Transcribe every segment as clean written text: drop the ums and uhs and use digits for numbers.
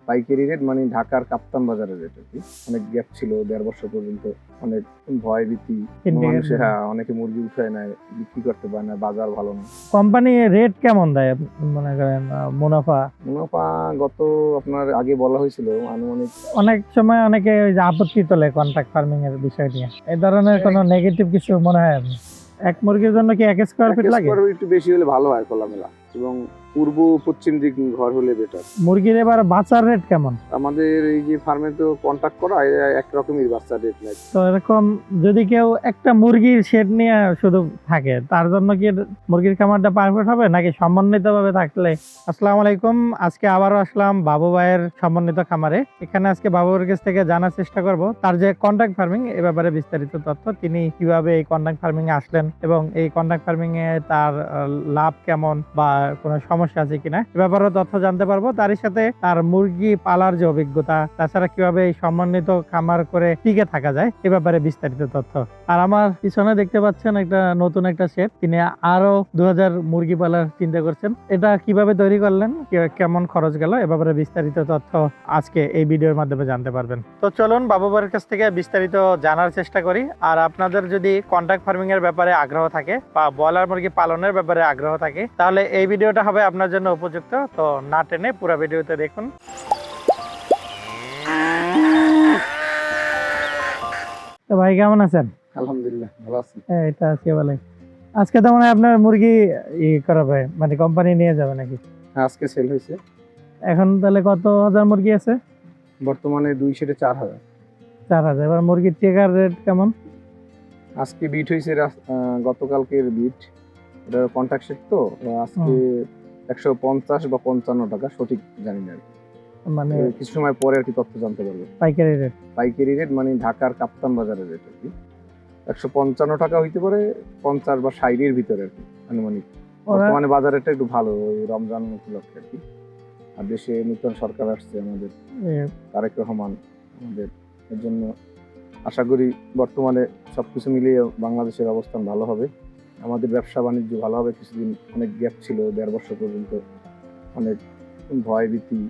পাইকারি রেট মানে ঢাকার কাপ্তান বাজারের রেট আর কি। অনেক গ্যাপ ছিল 1.5 বছর পর্যন্ত, অনেক ভয় ভীতি, মানুষে অনেকে মুরগি উঠায় নেয়, বিক্রি করতে পারে না, বাজার ভালো না। কোম্পানি রেট কেমন দেয় মনে করেন মুনাফা? মুনাফা গত আপনার আগে বলা হয়েছিল আনুমানিক। অনেক সময় অনেকে ওই যে আপত্তি তোলে কন্ট্রাক্ট ফার্মিং এর বিষয় নিয়ে, এই ধরনের কোনো নেগেটিভ কিছু মনে হয় আপনি? এক মুরগির জন্য কি 1 স্কয়ার ফিট লাগে? একটু বেশি হলে ভালো হয় খোলামেলা, এবং পূর্ব পশ্চিম দিক ঘর হলে বেটার। মুরগির এবার বাচ্চার রেট কেমন? আমাদের এই যে ফার্মে তো কন্ট্যাক্ট করা একরকমই বাচ্চা রেট নাই। তো এরকম যদি কেউ একটা মুরগির শেড নিয়ে শুধু থাকে, তার জন্য কি মুরগির খামারটা পারফেক্ট হবে নাকি সমন্বিত ভাবে থাকলে? আসসালামু আলাইকুম, আজকে আবারও আসলাম বাবু ভাইয়ের সমন্বিত খামারে। এখানে আজকে বাবু ভাইয়ের কাছ থেকে জানার চেষ্টা করব তার যে কন্ট্রাক্ট ফার্মিং এ ব্যাপারে বিস্তারিত তথ্য, তিনি কিভাবে এই কন্ট্রাক্ট ফার্মিং এ আসলেন এবং এই কন্ট্রাক্ট ফার্মিং এ তার লাভ কেমন বা কোনো সমস্যা আছে কিনা এ ব্যাপারে তথ্য জানতে পারবো। তারই সাথে তার মুরগি পালার যে অভিজ্ঞতা, তাছাড়া কিভাবে এই সমন্বিত খামার করে টিকে থাকা যায় এ ব্যাপারে বিস্তারিত তথ্য। আর আমার পিছনে দেখতে পাচ্ছেন একটা নতুন একটা শেড, তিনি আরো 2000 মুরগি পালার চিন্তা করছেন। এটা কিভাবে তৈরি করলেন, কেমন খরচ গেল এ ব্যাপারে বিস্তারিত তথ্য আজকে এই ভিডিওর মাধ্যমে জানতে পারবেন। তো চলুন বাবু ভাইয়ের কাছ থেকে বিস্তারিত জানার চেষ্টা করি। আর আপনাদের যদি কন্ট্রাক্ট ফার্মিং এর ব্যাপারে আগ্রহ থাকে বা ব্রয়লার মুরগি পালনের ব্যাপারে আগ্রহ থাকে, তাহলে এই ভিডিওটা হবে আপনার জন্য উপযুক্ত। তো না টেনে পুরো ভিডিওতে দেখুন। তো ভাই কেমন আছেন? আলহামদুলিল্লাহ ভালো আছি। এটা আজকে বলে আজকে তো মনে হয় আপনার মুরগি করাবে, মানে কোম্পানি নিয়ে যাবে নাকি? আজকে সেল হয়েছে। এখন তাহলে কত হাজার মুরগি আছে? বর্তমানে 2 সেটে 4000। 4000। এবার মুরগির টেকার রেট কেমন? আজকে বিট হয়েছে গতকালকের বিট, এটা কন্ট্রাক্ট সেট তো আজকে 150 বা 55 টাকা, সঠিক জানি না। মানে কিছু সময় পরে আর কি তথ্য জানতে পারবো। পাইকারি রেট মানে ঢাকার কাপ্তান বাজারের রেট আর কি। 155 টাকা হইতে পারে, 50 বা 60 এর ভিতরে আর কি আনুমানিক। বর্তমানে বাজারেরটা একটু ভালো, ওই রমজান উপলক্ষে আর কি। আর দেশে নতুন সরকার আসছে আমাদের, তারেক রহমান আমাদের, এর জন্য আশা করি বর্তমানে সবকিছু মিলিয়ে বাংলাদেশের অবস্থান ভালো হবে, আমাদের ব্যবসা বাণিজ্য ভালো হবে। কিছুদিন অনেক গ্যাপ ছিল 1.5 বছর পর্যন্ত, অনেক ভয় ভীতি,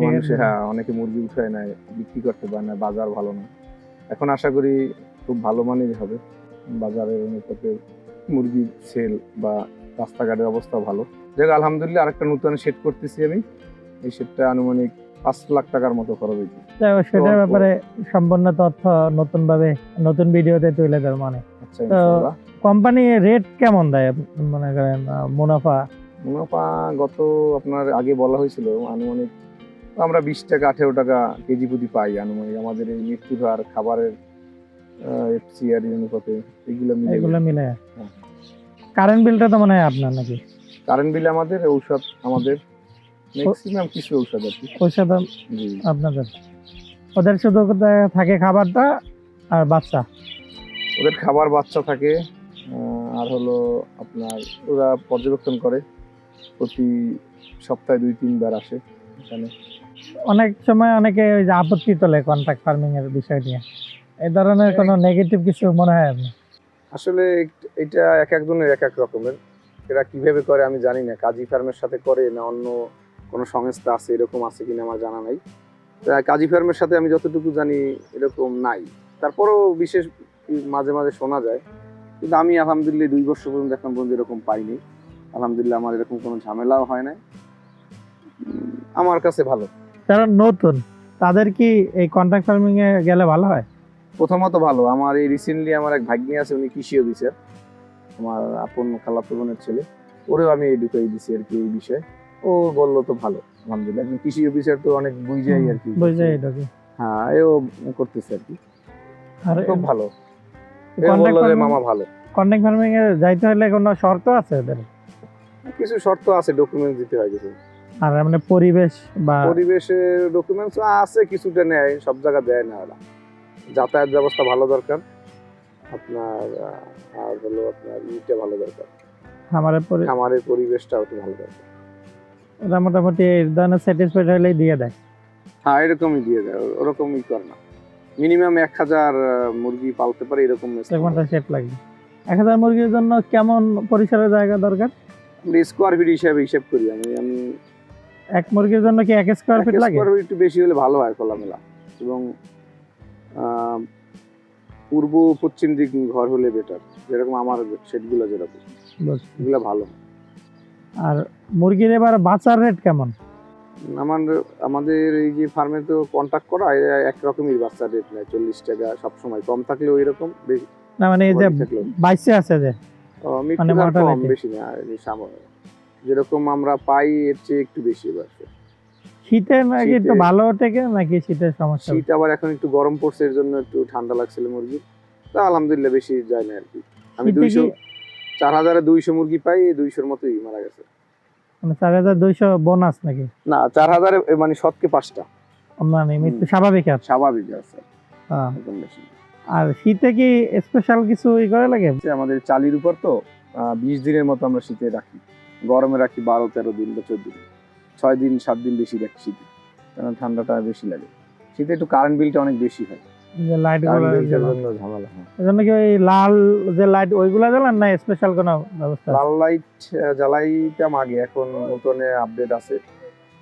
মানুষে অনেকে মুরগি উঠায় নেয়, বিক্রি করতে পারে না, বাজার ভালো না। এখন আশা করি খুব ভালো মানের হবে, বাজারের অনুপাতে মুরগি সেল বা রাস্তাঘাটের অবস্থা ভালো। যাই হোক আলহামদুলিল্লাহ, আরেকটা নতুন সেট করতেছি আমি। এই সেটটা আনুমানিক 5 লাখ টাকার মতো খরচ হয়েছে। সেটার ব্যাপারে সম্পূর্ণ তথ্য নতুন ভিডিওতে তুলে দেব। মানে তো কোম্পানি রেট কেমন দেয় মনে করেন মুনাফা? গত আপনার আগে বলা হয়েছিল আনুমানিক আমরা 20 টাকা 18 টাকা কেজি প্রতি পাই আনুমানিক। আমাদের এই মৃত্যুর হার, খাবারের এফসিআর অনুপাতে এগুলো মিলে। কারেন্ট বিলটা তো মনে হয় আপনার নাকি? কারেন্ট বিল আমাদের, ঔষধ আমাদের, ম্যাক্সিমাম কিছু ঔষধ আর কি। ঔষধ আপনাদের? ওদের শুধু থাকে খাবারটা আর বাচ্চা? ওদের খাবার, বাচ্চা থাকে, আর হলো আপনার ওরা পর্যবেক্ষণ করে, প্রতি সপ্তাহে 2-3 বার আসে এখানে। অনেক সময় অনেকে ওই যে আপত্তি তোলে কন্ট্রাক্ট ফার্মিং এর বিষয় নিয়ে, এই ধরনের কোনো নেগেটিভ কিছু মনে হয় আপনি? আসলে এটা এক একজনের এক এক রকমের, এরা কিভাবে করে আমি জানি না। কাজী ফার্মের সাথে করে না অন্য কোনো সংস্থা আছে, এরকম আছে কিনা আমার জানা নাই। কাজী ফার্মের সাথে আমি যতটুকু জানি এরকম নাই, তারপরেও বিশেষ মাঝে মাঝে শোনা যায়। কিন্তু আমি আলহামদুলিল্লাহ 2 বছর পর্যন্ত এখন পর্যন্ত এরকম পাইনি। আলহামদুলিল্লাহ আমার এরকম কোনো ঝামেলাও হয় না, আমার কাছে ভালো। যারা নতুন তাদের কি এই কন্ট্রাক্ট ফার্মিং এ গেলে ভালো হয়? প্রথমত ভালো। আমার এই রিসেন্টলি আমার এক ভাগ্নি আছে, উনি কৃষি অফিসার, আমার আপন খালাতো বোনের ছেলে, ওরেও আমি এডুকেট দিছি আর কি এই বিষয়ে। ও বললো তো ভালো, আলহামদুলিল্লাহ। কৃষি অফিসার তো অনেক বুঝাই আর কি, হ্যাঁ এও করতেছে আর কি, আর খুব ভালো। বললো যে মামা ভালো। কন্ট্রাক্ট ফার্মিং এ যাইতে হলে কোনো শর্ত আছে ওদের? কিছু শর্ত আছে, ডকুমেন্টস দিতে হয় কিছু। আর মানে পরিবেশের ডকুমেন্টস আছে, কিছুটা নেয়, সব জায়গা দেয় না ওরা। যাতায়াত ব্যবস্থা ভালো দরকার আপনার, আর হলো আপনার ইটা ভালো দরকার, খামারের পরিবেশটাও তো ভালো দরকার। ওরা মোটামুটি এই ধরনের স্যাটিসফাইড হলেই দিয়ে দেয়। হ্যাঁ এরকমই দিয়ে দেয়, ওরকমই করে না। মিনিমাম 1000 মুরগি পালতে পারে এরকম সেট লাগবে। 1000 মুরগির জন্য কেমন পরিসরের জায়গা দরকার? স্কোয়ার ফিট হিসাব করি আমি এক মুরগির জন্য কি 1 স্কয়ার ফিট লাগে? স্কয়ার ফিট একটু বেশি হলে ভালো হয় খোলামেলা, এবং আহ, পূর্ব পশ্চিম দিক ঘর হলে বেটার, যেরকম আমার সেটগুলো যেরকম, বুঝছি। এগুলো ভালো। আর মুরগির এবার বাচ্চার রেট কেমন? আমাদের এই যে ফার্মে তো কন্ট্যাক্ট করা একরকমই বাচ্চা রেট নেয়, 40 টাকা সবসময়, কম থাকলেও এরকম, বেশি না মানে এই যে থাকলেও বাইসে আছে যে মানে মৃত্যুর কম mortality। বেশি না, যেরকম আমরা পাই এর চেয়ে একটু বেশি এবার। শীতে নাকি একটু শীতে- ভালো থেকে নাকি শীতের সমস্যা? শীত আবার এখন একটু গরম পড়ছে, এর জন্য একটু ঠান্ডা লাগছিল মুরগি, তা আলহামদুলিল্লাহ বেশি যায় না আর কি। আমি শীতে কি 4200 মুরগি পাই, 200-র মতোই মারা গেছে। মানে 4200 বোনাস নাকি? না, 4000 মানে শতকে 5টা মানে মৃত্যু স্বাভাবিক আছে? স্বাভাবিক আছে, হ্যাঁ। একদম বেশি। আর শীতে কি স্পেশাল কিছু করে লাগে? আমাদের চালির উপর তো 20 দিনের মতো আমরা শীতে রাখি, গরমে রাখি 12-13 দিন বা 14 দিন, 6 দিন 7 দিন বেশি রাখি শীতে, কারণ ঠান্ডাটা বেশি লাগে। শীতে একটু কারেন্ট বিলটা অনেক বেশি হয়, যে লাইট কারেন্ট গুলো বিলটার জন্য ঝামেলা হয়। এজন্য কি ওই লাল যে লাইট ওইগুলা জ্বালান না স্পেশাল কোনো ব্যবস্থা আছে? লাল লাইট জ্বালাইতাম আগে, এখন নতুন আপডেট আছে,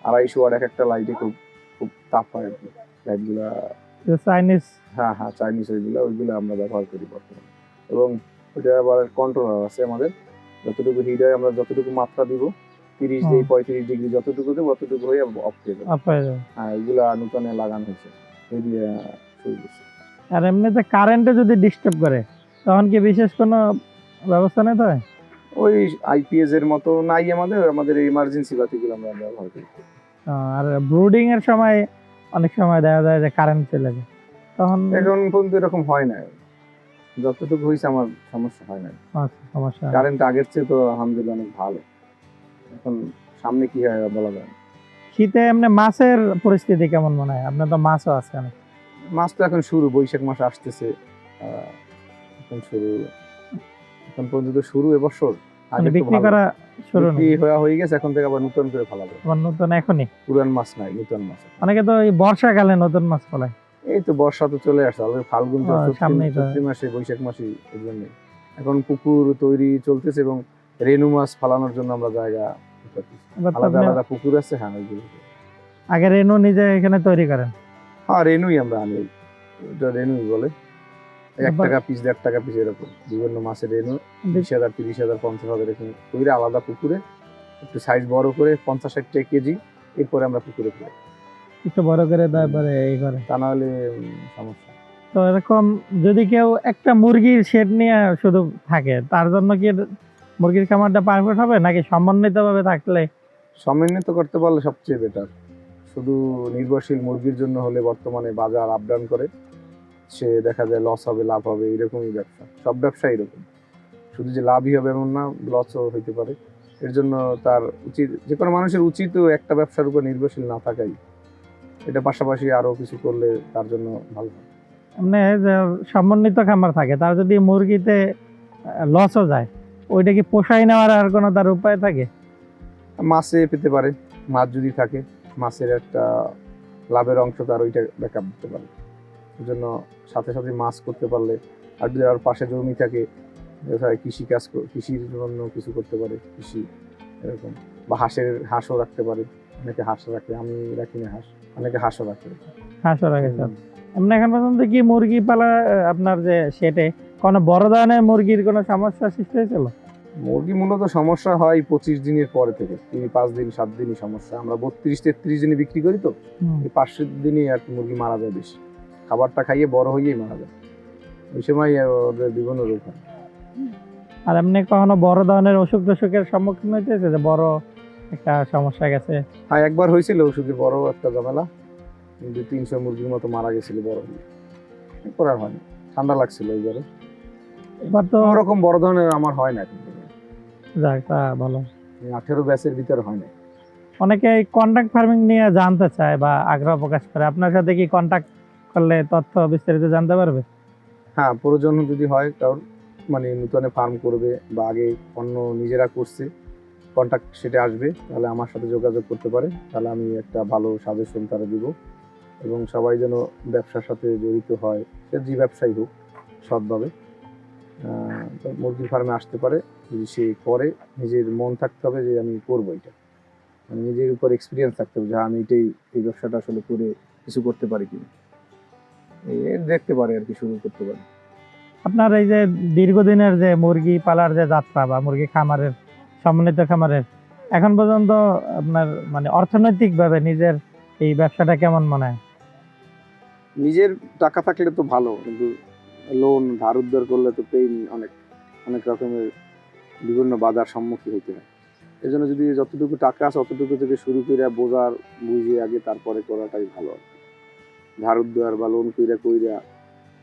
250 ওয়াট এক একটা লাইটে খুব খুব তাপ হয় আর কি, লাইটগুলা। যে চাইনিজ? হ্যাঁ হ্যাঁ, চাইনিজ ওইগুলো আমরা ব্যবহার করি বর্তমানে, এবং ওইটা আবার কন্ট্রোলার আছে আমাদের, যতটুকু হিট হয় আমরা যতটুকু মাত্রা দিব, 30 দিই 35 ডিগ্রি যতটুকু দেবো অতটুকু হয়ে অফ হয়ে যাবে। অফ হয়ে যাবে। হ্যাঁ, এগুলা নতুনে লাগানো হয়েছে, এই দিয়ে শুরু করছে। আর এমনিতে কারেন্টে যদি ডিস্টার্ব করে তখন কি বিশেষ কোনো ব্যবস্থা নিতে হয়? ওই আইপিএস এর মতো নাই, আমাদের ইমার্জেন্সি বাতিগুলো আমরা ব্যবহার করি। আর ব্রুডিং এর সময় অনেক সময় দেখা যায় যে কারেন্ট চলে যায়, তখন এখন পর্যন্ত এরকম হয় না, যতটুকু হয়েছে আমার সমস্যা হয় না। সমস্যা হয়। কারেন্ট আগের চেয়ে তো আলহামদুলিল্লাহ অনেক ভালো, এখন সামনে কি হয় বলা যায় না। শীতে এমনি মাছের পরিস্থিতি কেমন মনে হয়? আপনার তো মাছও আছে অনেক। মাছ তো এখন শুরু, বৈশাখ মাস আসতেছে, এখন শুরু, এখন পর্যন্ত শুরু এবছর। আগে মানে তো বিক্রি ভালো। করা শুরু বিক্রি নাকি? হয়ে গেছে, এখন থেকে আবার নতুন করে ফেলাবে, আবার নতুন এখনই? পুরান মাছ নাই, নতুন মাছ। অনেকে তো এই বর্ষাকালে নতুন মাছ ফলায়। এই তো বর্ষা তো চলে আসছে, আবার ফাল্গুন সামনেই তো। চৈত্র মাসে, বৈশাখ মাসে, এর জন্য এখন পুকুর তৈরি চলতেছে, এবং রেনু মাছ ফালানোর জন্য আমরা জায়গা করতেছি। এবার তো আলাদা আপনি আলাদা পুকুর আছে, হ্যাঁ ওইগুলো। আগে রেনু নিজে এখানে তৈরি করেন? হ্যাঁ, রেনুই আমরা আনি, ওটা রেনুই বলে, 1 টাকা পিস 1.5 টাকা পিস এরকম বিভিন্ন মাছের রেনু, 20,000 30,000 50,000 এরকম তৈরি আলাদা পুকুরে, একটু সাইজ বড় করে 50-60 কেজি, এরপরে আমরা পুকুরে ফেলি, একটু বড় করে তারপরে এই করে। তা না হলে সমস্যা। তো এরকম যদি কেউ একটা মুরগির শেড নিয়ে শুধু থাকে তার জন্য কি মুরগির খামারটা পারফেক্ট হবে নাকি সমন্বিতভাবে থাকলে? সমন্বিত করতে পারলে সবচেয়ে বেটার। শুধু নির্ভরশীল মুরগির জন্য হলে বর্তমানে বাজার আপ ডাউন করে, সে দেখা যায় লস হবে লাভ হবে, এরকমই ব্যবসা, সব ব্যবসা এরকম, শুধু যে লাভই হবে এমন না, লসও হইতে পারে। এর জন্য তার উচিত, যে কোনো মানুষের উচিত একটা ব্যবসার উপর নির্ভরশীল না থাকাই, এটা পাশাপাশি আরো কিছু করলে তার জন্য ভালো হয়। মানে যে সমন্বিত খামার থাকে তার যদি মুরগিতে লসও যায়, ওইটা কি পোষায় নেওয়ার আর কোনো তার উপায় থাকে? মাছে পেতে পারে, মাছ যদি থাকে মাছের একটা লাভের অংশ তার ওইটা ব্যাকআপ দিতে পারে, এই জন্য সাথে সাথে মাছ করতে পারলে, আর যদি আর পাশে জমি থাকে, কৃষির জন্য কিছু করতে পারে, কৃষি এরকম, বা হাঁসও রাখতে পারে, অনেকে হাঁস রাখে, আমি রাখি না হাঁস, অনেকে হাঁসও রাখে। হাঁসও রাখে স্যার। এমনি এখন পর্যন্ত কি মুরগি পালা আপনার যে সেটে কোনো বড় ধরনের মুরগির কোনো সমস্যা সৃষ্টি হয়েছিল? মুরগি মূলত সমস্যা হয় 25 দিনের পরে থেকে, 5 দিন 7 দিনই সমস্যা। আমরা 32-33 দিনে বিক্রি করি, তো এই 5 দিনই আর কি মুরগি মারা যায় বেশি, খাবারটা খাইয়ে বড় হইয়েই মারা যায়, ওই সময় ওদের বিভিন্ন রোগ হয়। আর এমনি কখনো বড় ধরনের অসুখ টসুখের সম্মুখীন হয়েছে যে বড় একটা সমস্যা গেছে? হ্যাঁ, একবার হয়েছিল ওষুধে বড় একটা ঝামেলা, 200-300 মুরগির মতো মারা গেছিল বড় হয়ে, এরপর আর হয়নি, ঠান্ডা লাগছিল এইবারে। এবার তো ওরকম বড় ধরনের আমার হয় না, কিন্তু যাক তা ভালো। 18 ব্যাচের ভিতরে হয় না। অনেকে কন্ট্রাক্ট ফার্মিং নিয়ে জানতে চায় বা আগ্রহ প্রকাশ করে, আপনার সাথে কি কন্ট্যাক্ট করলে তথ্য বিস্তারিত জানতে পারবে? হ্যাঁ, প্রয়োজন যদি হয় কারণ মানে নতুন ফার্ম করবে বা আগে অন্য নিজেরা করছে, কন্ট্যাক্ট সেটা আসবে, তাহলে আমার সাথে যোগাযোগ করতে পারে, তাহলে আমি একটা ভালো সাজেশন তারা দিব, এবং সবাই যেন ব্যবসার সাথে জড়িত হয়, সে যে ব্যবসায়ী হোক সৎভাবে, মুরগির ফার্মে আসতে পারে। যদি সে করে, নিজের মন থাকতে হবে যে আমি করবো এটা, মানে নিজের উপর এক্সপিরিয়েন্স থাকতে হবে যে আমি এই ব্যবসাটা আসলে করে কিছু করতে পারি কিনা, দেখতে পারে আর কি, শুরু করতে পারে। আপনার এই যে দীর্ঘদিনের যে মুরগি পালার যে যাত্রা বা মুরগি খামারের, সমন্বিত খামারের, এখন পর্যন্ত আপনার মানে অর্থনৈতিক ভাবে নিজের এই ব্যবসাটা কেমন মনে হয়? নিজের টাকা থাকলে তো ভালো, কিন্তু লোন ধার উদ্ধার করলে তো পেইন অনেক অনেক রকমের বিভিন্ন বাধার সম্মুখীন হতে হয়। এই জন্য যদি যতটুকু টাকা আছে অতটুকু থেকে শুরু করে বোঝার বুঝে আগে তারপরে করাটাই ভালো। ধার উদ্ধার বা লোন কইরা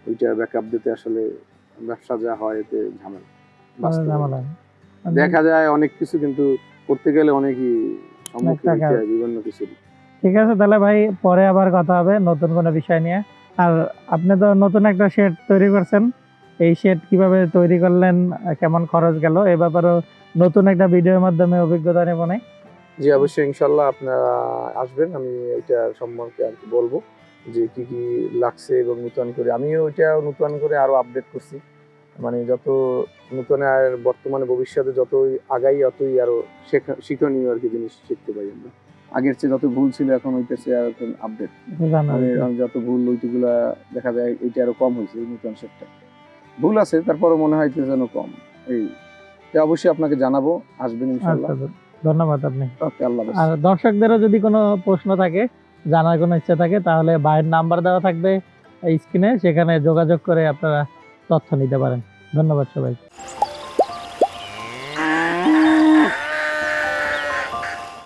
ওইটার ব্যাকআপ দিতে আসলে ব্যবসা যা হয় এতে ঝামেলা। বাস্তবে ঝামেলা। দেখা যায় অনেক কিছু, কিন্তু করতে গেলে অনেকই সম্মুখীন টাকা। হতে হয় বিভিন্ন কিছু। ঠিক আছে, তাহলে ভাই পরে আবার কথা হবে নতুন কোনো বিষয় নিয়ে। আর আপনি তো নতুন একটা শেড তৈরি করছেন, এই শেড কিভাবে তৈরি করলেন, কেমন খরচ গেল, এ ব্যাপারেও নতুন একটা ভিডিওর মাধ্যমে অভিজ্ঞতা নেব না? জি অবশ্যই, ইনশাল্লাহ আপনারা আসবেন, আমি এটা সম্পর্কে আর কি বলবো যে কি কি লাগছে, এবং নতুন করে আমিও এটা নতুন করে আরো আপডেট করছি। মানে যত নতুন আর বর্তমানে ভবিষ্যতে যতই আগাই অতই আরো শিক্ষণীয় আর কি জিনিস শিখতে পাই আমরা। আগের চেয়ে যত ভুল ছিল এখন হইতেছে আর আপডেট, মানে যত ভুল ওইগুলা দেখা যায় এইটা আরো কম হয়েছে। এই নতুন সেটটা ভুল আছে, তারপরে মনে হয় যেন কম। এই অবশ্যই আপনাকে জানাবো, আসবেন ইনশাল্লাহ। ধন্যবাদ আপনি। ওকে, আল্লাহ হাফেজ। আর দর্শকদেরও যদি কোনো প্রশ্ন থাকে, জানার কোনো ইচ্ছা থাকে, তাহলে ভাইয়ের নাম্বার দেওয়া থাকবে এই স্ক্রিনে, সেখানে যোগাযোগ করে আপনারা তথ্য নিতে পারেন। ধন্যবাদ সবাই।